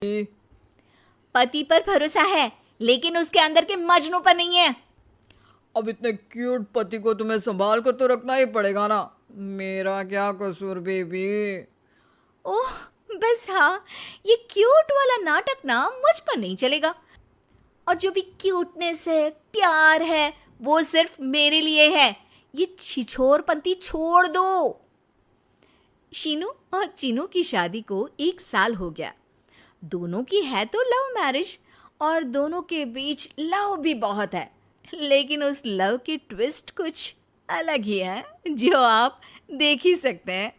पति पर भरोसा है, लेकिन उसके अंदर के मजनू पर नहीं है। अब इतने क्यूट पति को तुम्हें संभाल कर तो रखना ही पड़ेगा ना। मेरा क्या कसूर बेबी। ओह, बस हाँ, ये क्यूट वाला नाटक ना मुझ पर नहीं चलेगा। और जो भी क्यूटनेस है, प्यार है, वो सिर्फ मेरे लिए है। ये छिछोरपंती छोड़ दो। शीनू और चीनू की शादी को 1 साल हो गया। दोनों की है तो लव मैरिज, और दोनों के बीच लव भी बहुत है, लेकिन उस लव की ट्विस्ट कुछ अलग ही है, जो आप देख ही सकते हैं।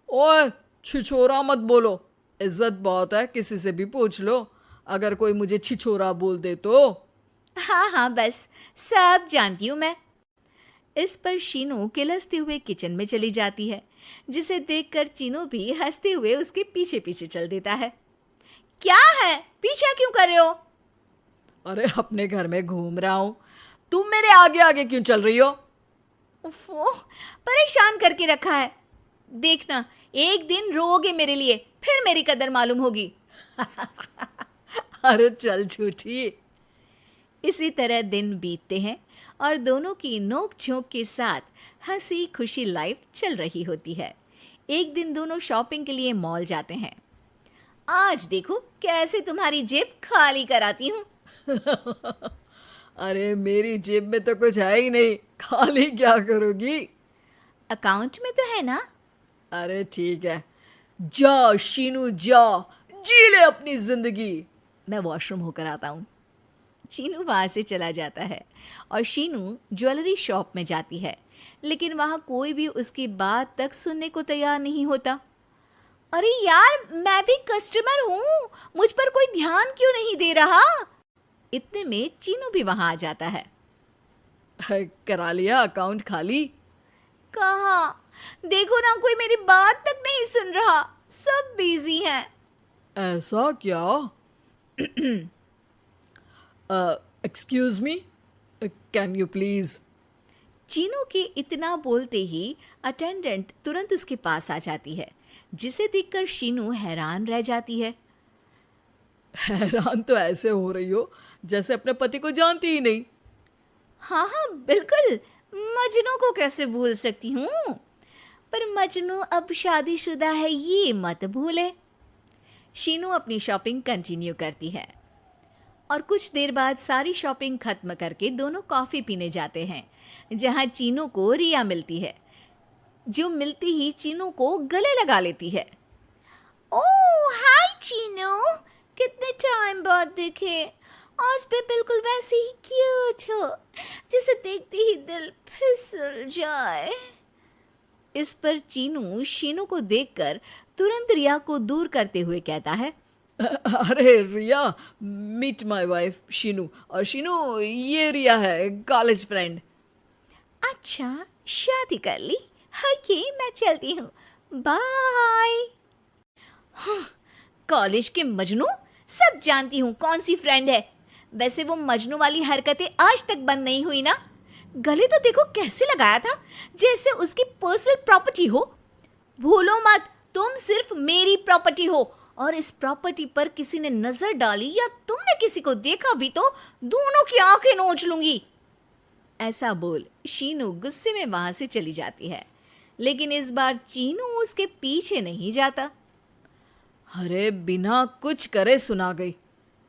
ओए, छिछोरा मत बोलो। इज्जत बहुत है, किसी से भी पूछ लो। अगर कोई मुझे छिछोरा बोल दे तो। हाँ हाँ, बस सब जानती हूँ मैं। इस पर शीनू किलसते हुए किचन में चली जाती है, जिसे देखकर चीनू भी हंसते हुए उसके पीछे पीछे चल देता है। क्या है, पीछा क्यों कर रहे हो? अरे अपने घर में घूम रहा हूँ, तुम मेरे आगे आगे क्यों चल रही हो? उफ़ो, परेशान करके रखा है। देखना, एक दिन रोओगे मेरे लिए, फिर मेरी कदर मालूम होगी। अरे चल झूठी। इसी तरह दिन बीतते हैं और दोनों की नोक झोंक के साथ हंसी खुशी लाइफ चल रही होती है। एक दिन दोनों शॉपिंग के लिए मॉल जाते हैं। आज देखो कैसे तुम्हारी जेब खाली कराती हूँ। अरे मेरी जेब में तो कुछ है ही नहीं, खाली क्या करोगी? अकाउंट में तो है ना। अरे ठीक है, जा शीनू जा, जी ले अपनी जिंदगी। मैं वॉशरूम होकर आता हूँ। चीनू वहाँ से चला जाता है और शीनू ज्वेलरी शॉप में जाती है, लेकिन वहाँ कोई भी उसकी बात तक सुनने को तैयार नहीं होता। अरे यार, मैं भी कस्टमर हूँ, मुझ पर कोई ध्यान क्यों नहीं दे रहा? इतने में चीनू भी वहाँ आ जाता है। करा लिया अकाउंट खाली? कहाँ? देखो ना, कोई मेरी बात तक नहीं सुन रहा, सब बिजी हैं। ऐसा क्या? Excuse me, can you please? Chinu के इतना बोलते ही अटेंडेंट तुरंत उसके पास आ जाती है, जिसे देखकर शीनू हैरान रह जाती है। हैरान तो ऐसे हो रही हो जैसे अपने पति को जानती ही नहीं। हाँ हाँ, बिल्कुल, मजनू को कैसे भूल सकती हूँ? पर मजनू अब शादीशुदा है, ये मत भूले। शीनू अपनी शॉपिंग कंटिन्यू करती है और कुछ देर बाद सारी शॉपिंग खत्म करके दोनों कॉफ़ी पीने जाते हैं, जहाँ चीनू को रिया मिलती है, जो मिलती ही चीनू को गले लगा लेती है। ओह हाय चीनू, कितने टाइम बाद देखे। आज भी बिल्कुल वैसे ही क्यूट हो, जिसे देखते ही दिल फिसल जाए। इस पर चीनू शीनू को देखकर तुरंत रिया को दूर करते हुए कहता है, अरे रिया, मीट माय वाइफ शीनू। और शीनू, ये रिया है, कॉलेज फ्रेंड। अच्छा, शादी कर ली? ओके, मैं चलती हूँ, बाय। कॉलेज के मजनू, सब जानती हूँ कौन सी फ्रेंड है। वैसे वो मजनू वाली हरकतें आज तक बंद नहीं हुई ना। गले तो देखो कैसे लगाया था, जैसे उसकी पर्सनल प्रॉपर्टी हो। भूलो मत, तुम सिर्फ मेरी प्रॉपर्टी हो, और इस प्रॉपर्टी पर किसी ने नजर डाली या तुमने किसी को देखा भी तो दोनों की आंखें नोच लूंगी। ऐसा बोल शीनू गुस्से में वहां से चली जाती है, लेकिन इस बार चीनू उसके पीछे नहीं जाता। अरे बिना कुछ करे सुना गई,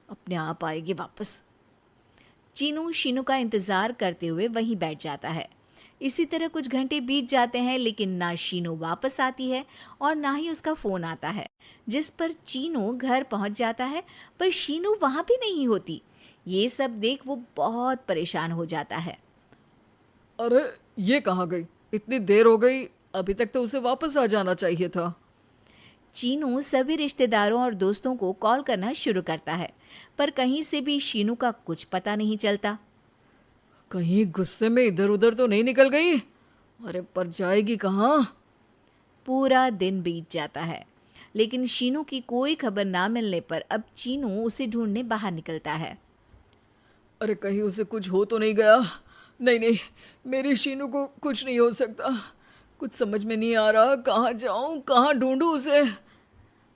अपने आप आएगी वापस। चीनू शीनू का इंतजार करते हुए वहीं बैठ जाता है। इसी तरह कुछ घंटे बीत जाते हैं, लेकिन ना शीनू वापस आती है और ना ही उसका फोन आता है, जिस पर चीनू घर पहुंच जाता है, पर शीनू वहां भी नहीं होती। ये सब देख वो बहुत परेशान हो जाता है। अरे ये कहाँ गई? इतनी देर हो गई, अभी तक तो उसे वापस आ जाना चाहिए था। चीनू सभी रिश्तेदारों और दोस्तों को कॉल करना शुरू करता है, पर कहीं से भी शीनू का कुछ पता नहीं चलता। कहीं गुस्से में इधर उधर तो नहीं निकल गई? अरे पर जाएगी कहाँ? पूरा दिन बीत जाता है, लेकिन शीनू की कोई खबर ना मिलने पर अब चीनू उसे ढूंढने बाहर निकलता है। अरे कहीं उसे कुछ हो तो नहीं गया? नहीं नहीं, मेरी शीनू को कुछ नहीं हो सकता। कुछ समझ में नहीं आ रहा, कहाँ जाऊँ, कहाँ ढूंढूं उसे?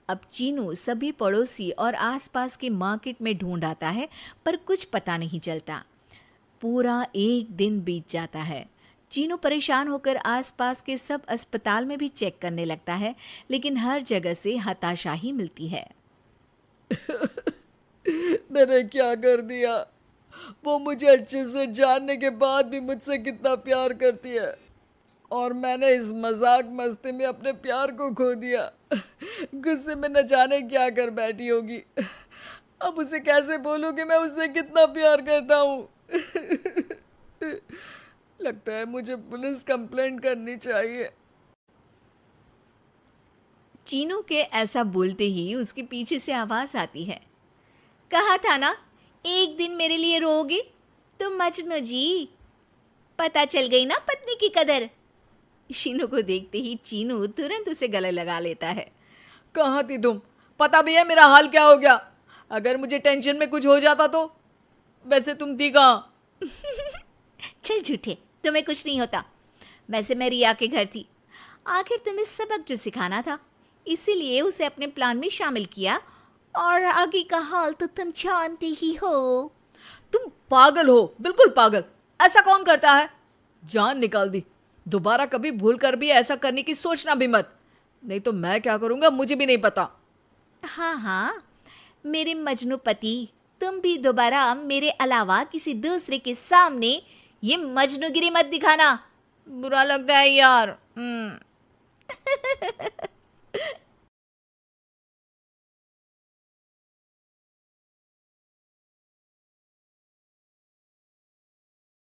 अब चीनू सभी पड़ोसी और आसपास के मार्केट में ढूंढ आता है, पर कुछ पता नहीं चलता। पूरा एक दिन बीत जाता है। चीनू परेशान होकर आसपास के सब अस्पताल में भी चेक करने लगता है, लेकिन हर जगह से हताशा ही मिलती है। मैंने क्या कर दिया? वो मुझे अच्छे से जानने के बाद भी मुझसे कितना प्यार करती है, और मैंने इस मजाक मस्ती में अपने प्यार को खो दिया। गुस्से में न जाने क्या कर बैठी होगी। अब उसे कैसे बोलूं कि मैं उससे कितना प्यार करता हूँ? लगता है मुझे पुलिस कंप्लेंट करनी चाहिए। चीनू के ऐसा बोलते ही उसके पीछे से आवाज आती है, कहा था ना एक दिन मेरे लिए रोओगी तुम मजनू जी। पता चल गई ना पत्नी की कदर। शीनू को देखते ही चीनू तुरंत उसे गले लगा लेता है। कहाँ थी तुम? पता भी है मेरा हाल क्या हो गया? अगर मुझे टेंशन में कुछ हो जाता तो? वैसे तुम थी कहाँ? चल झूठे, तुम्हें कुछ नहीं होता। वैसे मैं रिया के घर थी। आखिर तुम्हें सबक जो सिखाना था, इसीलिए उसे अपने प्लान में शामिल किया, और आगे का हाल तो तुम जानते ही हो। तुम पागल हो, बिल्कुल पागल। ऐसा कौन करता है? जान निकाल दी। दोबारा कभी भूल कर भी ऐसा करने की सोचना भी मत, नहीं तो मैं क्या करूंगा मुझे भी नहीं पता। हाँ हाँ मेरे मजनू पति, तुम भी दोबारा मेरे अलावा किसी दूसरे के सामने ये मजनूगिरी मत दिखाना, बुरा लगता है यार।